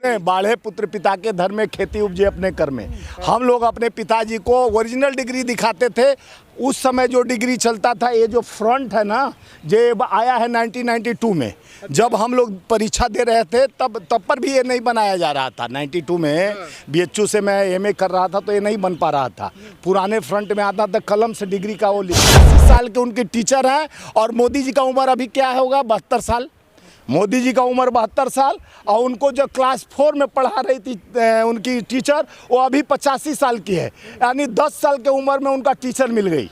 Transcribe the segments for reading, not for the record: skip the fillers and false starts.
बाढ़े पुत्र पिता के धर्म में, खेती उपजे अपने कर में। हम लोग अपने पिताजी को ओरिजिनल डिग्री दिखाते थे। उस समय जो डिग्री चलता था, ये जो फ्रंट है ना, ये आया है 1992 में। जब हम लोग परीक्षा दे रहे थे तब पर भी ये नहीं बनाया जा रहा था। 92 में BHU से मैं MA कर रहा था तो ये नहीं बन पा रहा था। पुराने फ्रंट में आता था कलम से डिग्री का वो लिखा। 80 साल के उनके टीचर हैं और मोदी जी का उम्र अभी क्या होगा, 72 साल। मोदी जी का उम्र 72 साल और उनको जो क्लास 4 में पढ़ा रही थी उनकी टीचर, वो अभी 85 साल की है। यानी 10 साल के उम्र में उनका टीचर मिल गई।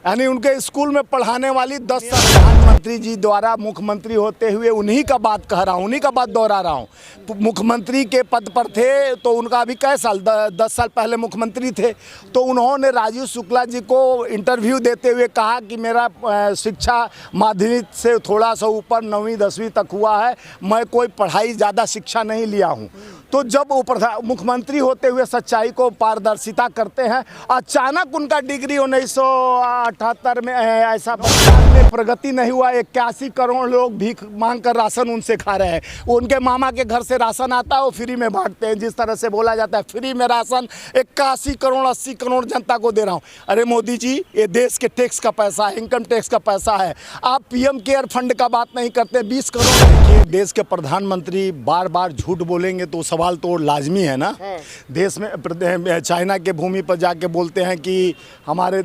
यानी उनके स्कूल में पढ़ाने वाली 10 साल। प्रधानमंत्री जी द्वारा मुख्यमंत्री होते हुए उन्हीं का बात कह रहा हूँ, उन्हीं का बात दोहरा रहा हूँ। मुख्यमंत्री के पद पर थे तो उनका अभी कै साल, 10 साल पहले मुख्यमंत्री थे। तो उन्होंने राजीव शुक्ला जी को इंटरव्यू देते हुए कहा कि मेरा शिक्षा माध्यमिक से थोड़ा सा ऊपर 9वीं 10वीं तक हुआ है, मैं कोई पढ़ाई ज़्यादा शिक्षा नहीं लिया हूँ। तो जब वो मुख्यमंत्री होते हुए सच्चाई को पारदर्शिता करते हैं, अचानक उनका डिग्री 1978 में ऐसा में प्रगति नहीं हुआ। 81 करोड़ लोग भीख मांग कर राशन उनसे खा रहे हैं। उनके मामा के घर से राशन आता है, वो फ्री में बांटते हैं। जिस तरह से बोला जाता है फ्री में राशन 81 करोड़ 80 करोड़ जनता को दे रहा हूँ। अरे मोदी जी, ये देश के टैक्स का पैसा है, इनकम टैक्स का पैसा है। आप PM केयर फंड का बात नहीं करते। 20 करोड़। देखिए, देश के प्रधानमंत्री बार बार झूठ बोलेंगे तो सवाल तो लाजमी है ना। देश में चाइना के भूमि पर जाके बोलते हैं कि हमारे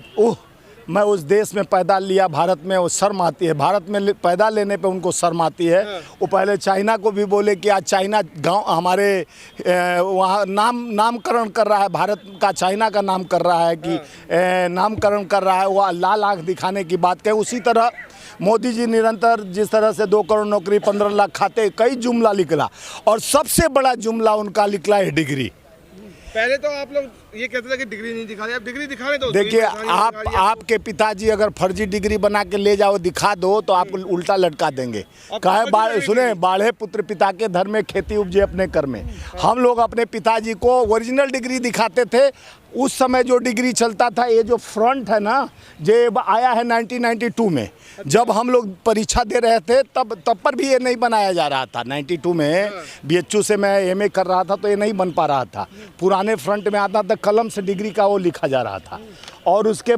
मैं उस देश में पैदा लिया, भारत में, वो शर्म आती है। भारत में पैदा लेने पे उनको शर्म आती है। वो पहले चाइना को भी बोले कि आज चाइना गांव हमारे वहाँ नामकरण कर रहा है, भारत का चाइना का नाम कर रहा है कि नामकरण कर रहा है। वो लाल आँख दिखाने की बात कहें। उसी तरह मोदी जी निरंतर जिस तरह से 2 करोड़ नौकरी, 15 लाख खाते, कई जुमला निकला और सबसे बड़ा जुमला उनका निकला है डिग्री। पहले तो आप लोग ये कहते थे कि डिग्री नहीं दिखा रहे, अब डिग्री दिखा रहे। तो देखिए, आपके पिताजी अगर फर्जी डिग्री बना के ले जाओ, दिखा दो तो आपको उल्टा लटका देंगे। कहे सुने, बाढ़े पुत्र पिता के धर्म में, खेती उपजे अपने कर में। हम लोग अपने पिताजी को ओरिजिनल डिग्री दिखाते थे। उस समय जो डिग्री चलता था, ये जो फ्रंट है ना, ये आया है 1992 में। जब हम लोग परीक्षा दे रहे थे तब पर भी ये नहीं बनाया जा रहा था। 92 में BHU से मैं MA कर रहा था तो ये नहीं बन पा रहा था। पुराने फ्रंट में आता था कलम से डिग्री का वो लिखा जा रहा था। और उसके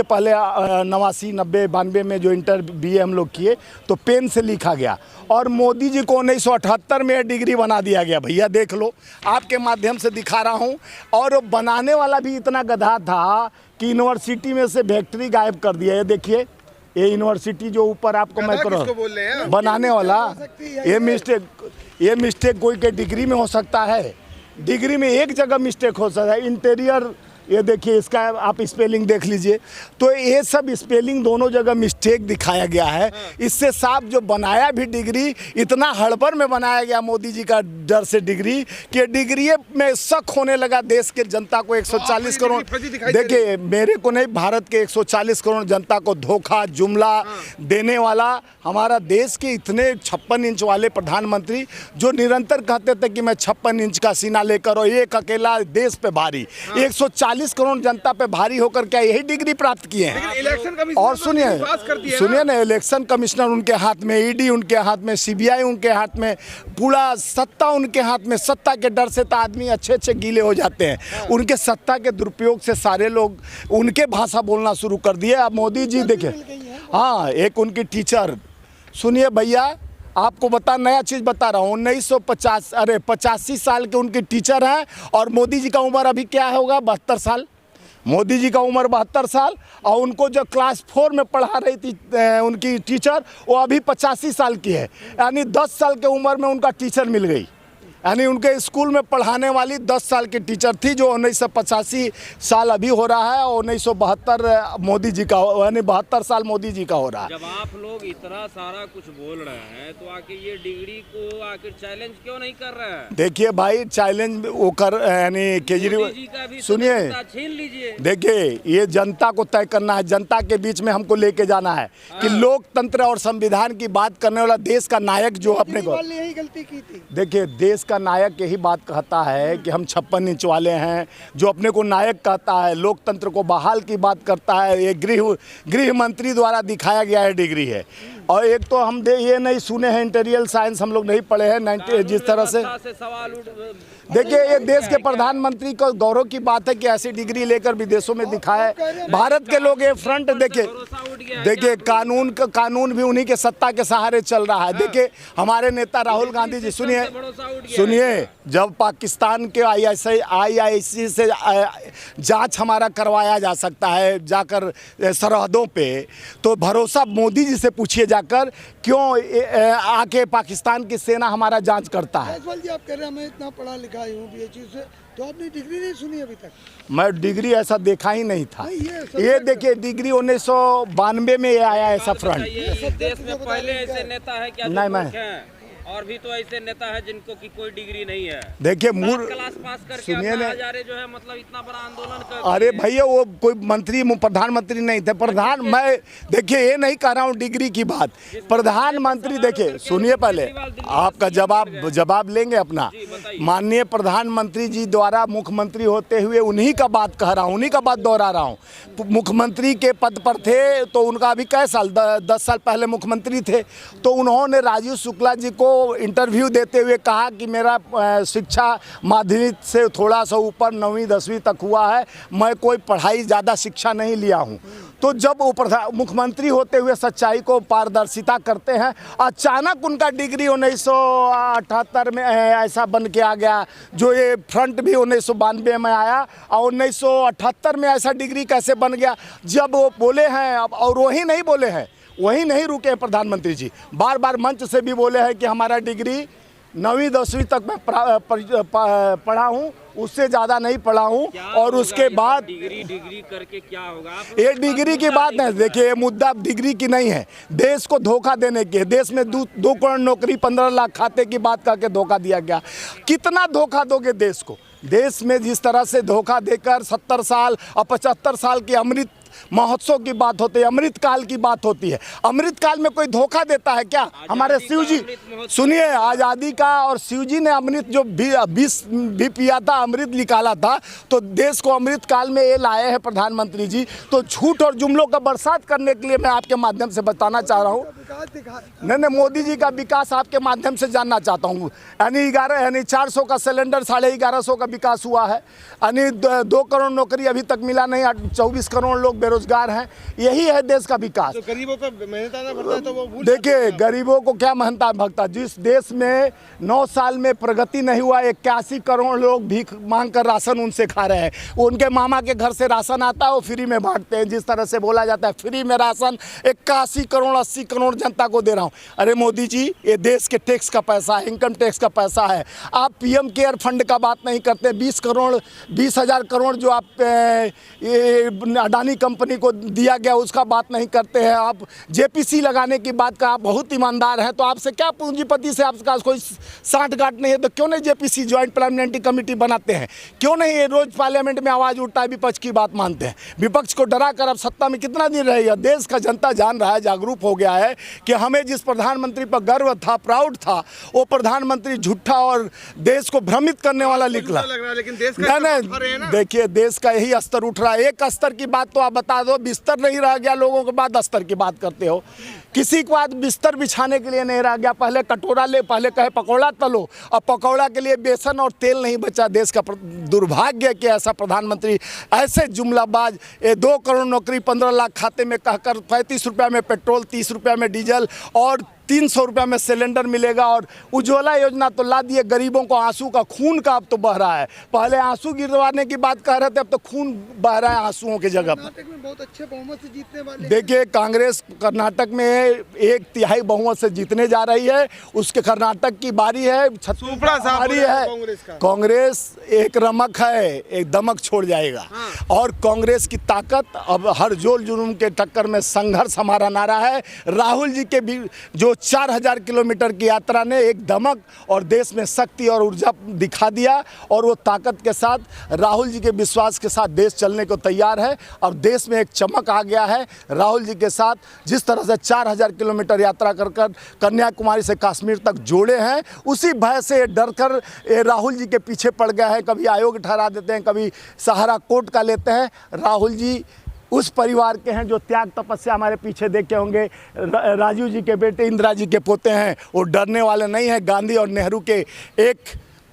पहले 89, 90, 92 में जो इंटर BA हम लोग किए तो पेन से लिखा गया। और मोदी जी को 1978 में डिग्री बना दिया गया। भैया देख लो, आपके माध्यम से दिखा रहा हूँ। और बनाने वाला भी इतना गधा था कि यूनिवर्सिटी में से फैक्ट्री गायब कर दिया। ये देखिए, ये यूनिवर्सिटी जो ऊपर आपको मैं करो बनाने वाला, ये मिस्टेक कोई के डिग्री में हो सकता है। डिग्री में एक जगह मिस्टेक हो सकता है, इंटीरियर। ये देखिए, इसका आप स्पेलिंग देख लीजिए। तो ये सब स्पेलिंग दोनों जगह मिस्टेक दिखाया गया है। इससे साफ जो बनाया भी डिग्री, इतना हड़बड़ में बनाया गया मोदी जी का डर से डिग्री कि डिग्री में शक होने लगा देश के जनता को। 140 करोड़, देखिए मेरे को नहीं, भारत के 140 करोड़ जनता को धोखा जुमला देने वाला हमारा देश के इतने 56 इंच वाले प्रधानमंत्री जो निरंतर कहते थे कि मैं 56 इंच का सीना लेकर और एक अकेला देश पे भारी, 140 करोड़ जनता पे भारी होकर क्या यही डिग्री प्राप्त किए हैं। और सुनिए ना, इलेक्शन कमिश्नर उनके हाथ में, ED उनके हाथ में, CBI उनके हाथ में, पूरा सत्ता उनके हाथ में। सत्ता के डर से तो आदमी अच्छे गीले हो जाते हैं। उनके सत्ता के दुरुपयोग से सारे लोग उनके भाषा बोलना शुरू कर दिए। अब मोदी जी देखिए, हाँ, एक उनकी टीचर, सुनिए भैया, आपको नया चीज़ बता रहा हूँ। 85 साल के उनके टीचर हैं और मोदी जी का उम्र अभी क्या होगा, 72 साल। मोदी जी का उम्र 72 साल और उनको जो क्लास 4 में पढ़ा रही थी उनकी टीचर, वो अभी 85 साल की है। यानी 10 साल के उम्र में उनका टीचर मिल गई। यानी उनके स्कूल में पढ़ाने वाली 10 साल की टीचर थी, जो 1985 साल अभी हो रहा है और 1972 मोदी जी का, यानी 72 साल मोदी जी का हो रहा है। जब आप लोग इतना सारा कुछ बोल रहे हैं तो आखिर ये डिग्री को आखिर चैलेंज क्यों नहीं कर रहे हैं? देखिए भाई, चैलेंज वो कर, यानी केजरीवाल, सुनिए, छीन लीजिए। देखिए, ये जनता को तय करना है, जनता के बीच में हमको लेके जाना है कि लोकतंत्र और संविधान की बात करने वाला देश का नायक जो अपने को, यही गलती की थी। देखिए, देश का नायक यही बात कहता है कि हम 56 इंच वाले हैं, जो अपने को नायक कहता है, लोकतंत्र को बहाल की बात करता है। ये गृह मंत्री द्वारा दिखाया गया है डिग्री है। और एक तो हम ये नहीं सुने हैं, इंटीरियर साइंस हम लोग नहीं पढ़े हैं 90 जिस तरह से सवाल देखिए, ये देश के प्रधानमंत्री को गौरव की बात है कि ऐसी डिग्री लेकर विदेशों में दिखाए। भारत के लोग ये फ्रंट देखिए कानून भी उन्हीं के सत्ता के सहारे चल रहा है। देखिए हमारे नेता राहुल गांधी जी, सुनिए, जब पाकिस्तान के IIC से जांच हमारा करवाया जा सकता है जाकर सरहदों पे, तो भरोसा मोदी जी से पूछिए जाकर, क्यों आके पाकिस्तान की सेना हमारा जांच करता है। जी आप कह रहे हैं मैं इतना पढ़ा लिखा हूँ BHU से, तो आपने डिग्री नहीं सुनी अभी तक? मैं डिग्री ऐसा देखा ही नहीं था। ये देखिए डिग्री 1992 में ये आया ऐसा फ्रंट। देश में पहले ऐसे नेता है क्या? नहीं, मैं और भी तो ऐसे नेता है जिनको की कोई डिग्री नहीं है। देखिए क्लास पास करके हजारे जो है मतलब इतना बड़ा आंदोलन कर। अरे भैया वो कोई मंत्री प्रधानमंत्री नहीं थे। मैं देखिए ये नहीं कह रहा हूँ डिग्री की बात, प्रधानमंत्री देखिए सुनिए, पहले आपका जवाब लेंगे अपना। माननीय प्रधानमंत्री जी द्वारा मुख्यमंत्री होते हुए उन्हीं का बात कह रहा हूँ, उन्हीं का बात दोहरा रहा हूँ। मुख्यमंत्री के पद पर थे तो उनका अभी कई साल 10 साल पहले मुख्यमंत्री थे, तो उन्होंने राजीव शुक्ला जी को इंटरव्यू देते हुए कहा कि मेरा शिक्षा माध्यमिक से थोड़ा सा ऊपर 9वीं 10वीं तक हुआ है, मैं कोई पढ़ाई ज़्यादा शिक्षा नहीं लिया हूँ। तो जब वो मुख्यमंत्री होते हुए सच्चाई को पारदर्शिता करते हैं, अचानक उनका डिग्री 1978 में ऐसा बन के आ गया, जो ये फ्रंट भी 1992 में आया और 1978 में ऐसा डिग्री कैसे बन गया। जब वो बोले हैं और वही नहीं बोले हैं, वही नहीं रुके हैं प्रधानमंत्री जी, बार बार मंच से भी बोले हैं कि हमारा डिग्री 9वीं 10वीं तक मैं पढ़ा हूँ, उससे ज़्यादा नहीं पढ़ा हूँ। और उसके बाद डिग्री करके क्या होगा? ये डिग्री की बात नहीं, देखिए ये मुद्दा डिग्री की नहीं है, देश को धोखा देने की है। देश में 2 करोड़ नौकरी 15 लाख खाते की बात करके धोखा दिया गया। कितना धोखा दोगे देश को? देश में जिस तरह से धोखा देकर 70 साल और 75 साल की अमृत महोत्सव की बात होती है, अमृत काल की बात होती है। अमृत काल में कोई धोखा देता है क्या? हमारे शिव जी, सुनिए, आज़ादी का और शिव जी ने अमृत जो भी पिया था, अमृत निकाला था, तो देश को अमृत काल में ये लाए हैं प्रधानमंत्री जी। तो झूठ और जुमलों का बरसात करने के लिए मैं आपके माध्यम से बताना चाह रहा हूँ। नहीं, मोदी जी का विकास आपके माध्यम से जानना चाहता हूँ। यानी 400 का सिलेंडर 1150 का विकास हुआ है, यानी 2 करोड़ नौकरी अभी तक मिला नहीं, 24 करोड़ लोग बेरोजगार हैं। यही है देश का विकास। तो गरीबों को मेहनताना भरता है तो वो भूल देखिए गरीबों को क्या मेहनता भगता, जिस देश में 9 साल में प्रगति नहीं हुआ, 81 करोड़ लोग भीख मांग कर राशन उनसे खा रहे हैं। उनके मामा के घर से राशन आता है, वो फ्री में बांटते हैं। जिस तरह से बोला जाता है फ्री में राशन 81 करोड़ 80 करोड़ जनता को दे रहा हूँ। अरे मोदी जी, ये देश के टैक्स का पैसा है, इनकम टैक्स का पैसा है। आप PM केयर फंड का बात नहीं करते। 20,000 करोड़ जो आप अडानी कंपनी को दिया गया उसका बात नहीं करते हैं। आप JPC लगाने की बात का आप बहुत ईमानदार हैं, तो आपसे क्या पूंजीपति से आपका कोई साठ गांठ नहीं है, तो क्यों नहीं JPC ज्वाइंट पार्लियामेंट्री कमेटी बनाते हैं? क्यों नहीं ये रोज पार्लियामेंट में आवाज़ उठता है, विपक्ष की बात मानते हैं? विपक्ष को डरा कर अब सत्ता में कितना दिन रहेगा? देश का जनता जान रहा है, जागरूक हो गया है कि हमें जिस प्रधानमंत्री पर गर्व था, प्राउड था, वो प्रधानमंत्री झूठा और देश को भ्रमित करने वाला निकला। लेकिन देश का नहीं, देखिए देश का यही स्तर उठ रहा है। एक स्तर की बात तो आप बता दो, बिस्तर नहीं रह गया लोगों के बाद अस्तर की बात करते हो। किसी के बाद बिस्तर बिछाने के लिए नहीं रह गया। पहले कटोरा ले, पहले कहे पकौड़ा तलो, अब पकौड़ा के लिए बेसन और तेल नहीं बचा। देश का दुर्भाग्य कि ऐसा प्रधानमंत्री ऐसे जुमलाबाज 2 करोड़ नौकरी 15 लाख खाते में कहकर 35 रुपये में पेट्रोल, 30 रुपये में डीजल और 300 रुपये में सिलेंडर मिलेगा। और उज्ज्वला योजना तो ला दिए, गरीबों को आंसू का खून का अब तो बह रहा है। पहले आंसू गिरवाने की बात कह रहे थे, अब तो खून बह रहा है आंसुओं की जगह पर। कर्नाटक में बहुत अच्छे बहुमत से जीतने वाले। देखिए कांग्रेस कर्नाटक में 1/3 बहुमत से जीतने जा रही है। उसके कर्नाटक की बारी है, बारी है। कांग्रेस एक रमक है, एक दमक छोड़ जाएगा। और कांग्रेस की ताकत अब हर जोल जुलूम के टक्कर में संघर्ष हमारा नारा है। राहुल जी के भी जो 4000 किलोमीटर की यात्रा ने एक दमक और देश में शक्ति और ऊर्जा दिखा दिया, और वो ताकत के साथ राहुल जी के विश्वास के साथ देश चलने को तैयार है। और देश में एक चमक आ गया है राहुल जी के साथ। जिस तरह से 4000 किलोमीटर यात्रा कर कन्याकुमारी से कश्मीर तक जोड़े हैं, उसी भय से डर कर राहुल जी के पीछे पड़ गया है। कभी आयोग ठहरा देते हैं, कभी सहारा कोर्ट का लेते हैं। राहुल जी उस परिवार के हैं जो त्याग तपस्या हमारे पीछे देखे होंगे। राजीव जी के बेटे इंदिरा जी के पोते हैं, वो डरने वाले नहीं हैं। गांधी और नेहरू के एक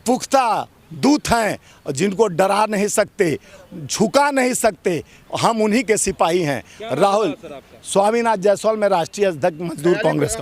पुख्ता दूत हैं जिनको डरा नहीं सकते, झुका नहीं सकते। हम उन्हीं के सिपाही हैं। राहुल सर आपका? स्वामीनाथ जायसवाल में राष्ट्रीय अध्यक्ष मजदूर कांग्रेस का।